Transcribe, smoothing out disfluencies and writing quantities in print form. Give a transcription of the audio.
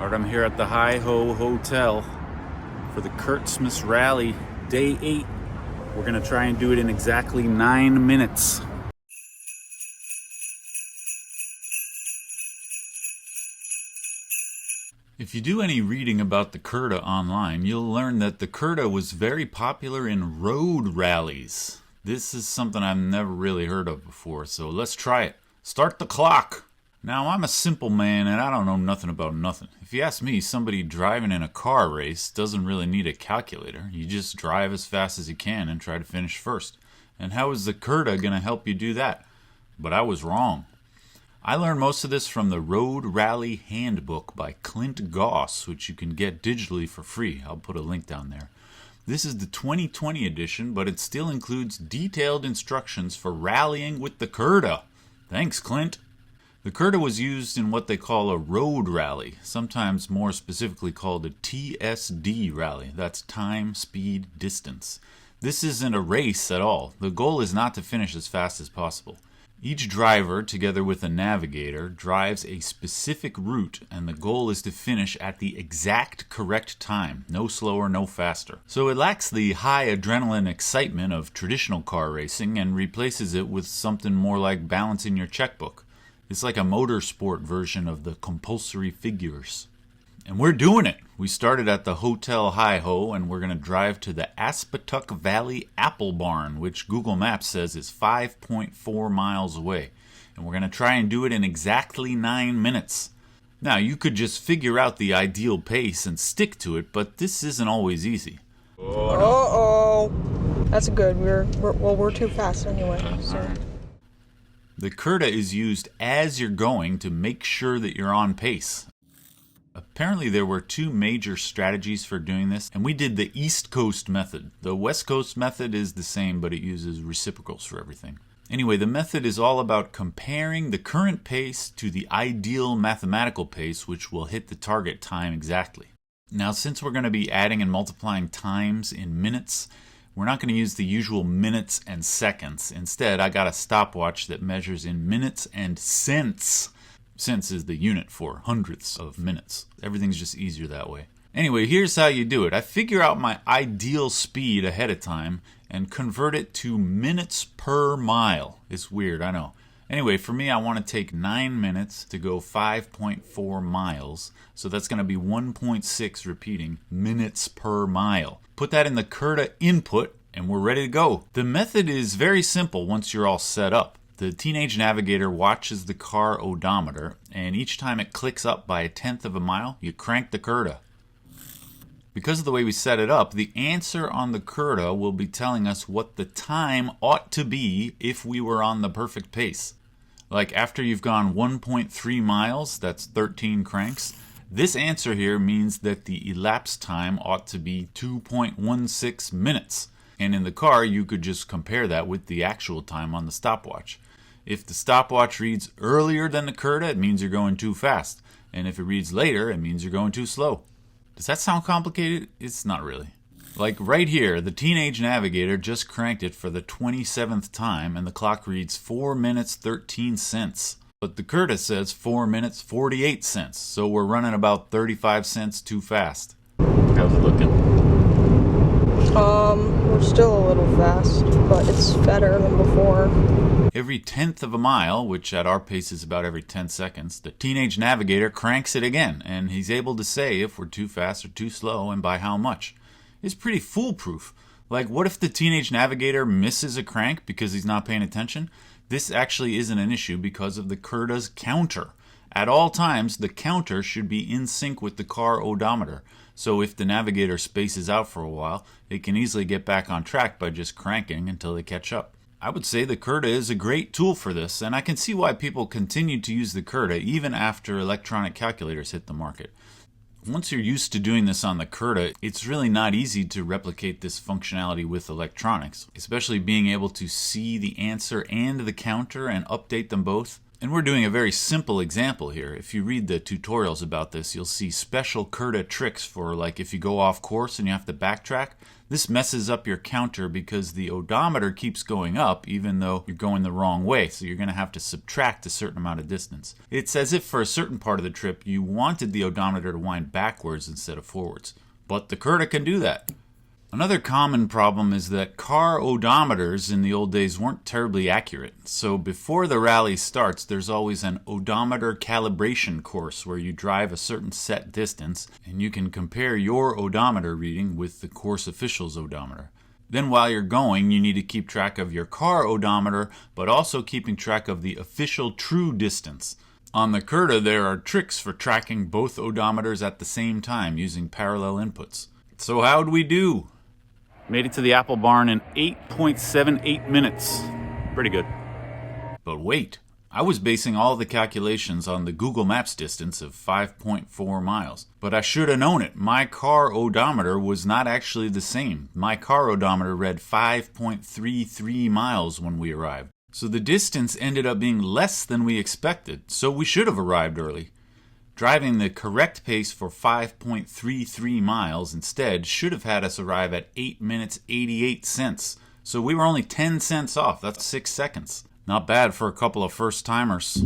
Alright, I'm here at the Hi-Ho Hotel for the Curtsmas Rally, Day 8. We're going to try and do it in exactly 9 minutes. If you do any reading about the Curta online, you'll learn that the Curta was very popular in road rallies. This is something I've never really heard of before, so let's try it. Start the clock! Now, I'm a simple man and I don't know nothing about nothing. If you ask me, somebody driving in a car race doesn't really need a calculator. You just drive as fast as you can and try to finish first. And how is the Curta going to help you do that? But I was wrong. I learned most of this from the Road Rally Handbook by Clint Goss, which you can get digitally for free. I'll put a link down there. This is the 2020 edition, but it still includes detailed instructions for rallying with the Curta. Thanks, Clint. The Curta was used in what they call a road rally, sometimes more specifically called a TSD rally. That's time, speed, distance. This isn't a race at all. The goal is not to finish as fast as possible. Each driver, together with a navigator, drives a specific route, and the goal is to finish at the exact correct time, no slower, no faster. So it lacks the high adrenaline excitement of traditional car racing and replaces it with something more like balancing your checkbook. It's like a motorsport version of the compulsory figures. And we're doing it! We started at the Hotel Hi-Ho and we're going to drive to the Aspetuck Valley Apple Barn, which Google Maps says is 5.4 miles away. And we're going to try and do it in exactly 9 minutes. Now, you could just figure out the ideal pace and stick to it, but this isn't always easy. Uh-oh! That's good. We're too fast anyway, so... The Curta is used as you're going to make sure that you're on pace. Apparently there were two major strategies for doing this, and we did the East Coast method. The West Coast method is the same, but it uses reciprocals for everything. Anyway, the method is all about comparing the current pace to the ideal mathematical pace, which will hit the target time exactly. Now, since we're going to be adding and multiplying times in minutes, we're not going to use the usual minutes and seconds. Instead, I got a stopwatch that measures in minutes and cents. Cents is the unit for hundredths of minutes. Everything's just easier that way. Anyway, here's how you do it. I figure out my ideal speed ahead of time and convert it to minutes per mile. It's weird, I know. Anyway, for me, I want to take 9 minutes to go 5.4 miles. So that's going to be 1.6 repeating minutes per mile. Put that in the Curta input and we're ready to go. The method is very simple once you're all set up. The Teenage Navigator watches the car odometer, and each time it clicks up by 1/10 of a mile, you crank the Curta. Because of the way we set it up, the answer on the Curta will be telling us what the time ought to be if we were on the perfect pace. Like after you've gone 1.3 miles, that's 13 cranks, this answer here means that the elapsed time ought to be 2.16 minutes. And in the car, you could just compare that with the actual time on the stopwatch. If the stopwatch reads earlier than the Curta, it means you're going too fast. And if it reads later, it means you're going too slow. Does that sound complicated? It's not really. Like right here, the Teenage Navigator just cranked it for the 27th time, and the clock reads 4 minutes 13 cents. But the Curta says 4 minutes 48 cents, so we're running about 35 cents too fast. How's it looking? We're still a little fast, but it's better than before. Every 1/10 of a mile, which at our pace is about every 10 seconds, the Teenage Navigator cranks it again, and he's able to say if we're too fast or too slow and by how much. It's pretty foolproof. Like, what if the Teenage Navigator misses a crank because he's not paying attention? This actually isn't an issue because of the Curta's counter. At all times, the counter should be in sync with the car odometer. So if the Navigator spaces out for a while, it can easily get back on track by just cranking until they catch up. I would say the Curta is a great tool for this, and I can see why people continue to use the Curta even after electronic calculators hit the market. Once you're used to doing this on the Curta, it's really not easy to replicate this functionality with electronics, especially being able to see the answer and the counter and update them both. And we're doing a very simple example here. If you read the tutorials about this, you'll see special Curta tricks for like if you go off course and you have to backtrack. This messes up your counter because the odometer keeps going up even though you're going the wrong way, so you're going to have to subtract a certain amount of distance. It's as if for a certain part of the trip you wanted the odometer to wind backwards instead of forwards. But the Curta can do that. Another common problem is that car odometers in the old days weren't terribly accurate. So before the rally starts, there's always an odometer calibration course where you drive a certain set distance and you can compare your odometer reading with the course official's odometer. Then while you're going, you need to keep track of your car odometer, but also keeping track of the official true distance. On the Curta, there are tricks for tracking both odometers at the same time using parallel inputs. So how'd we do? Made it to the apple barn in 8.78 minutes. Pretty good. But wait, I was basing all the calculations on the Google Maps distance of 5.4 miles. But I should have known it. My car odometer was not actually the same. My car odometer read 5.33 miles when we arrived. So the distance ended up being less than we expected, so we should have arrived early. Driving the correct pace for 5.33 miles instead should have had us arrive at 8 minutes 88 cents. So we were only 10 cents off. That's 6 seconds. Not bad for a couple of first-timers.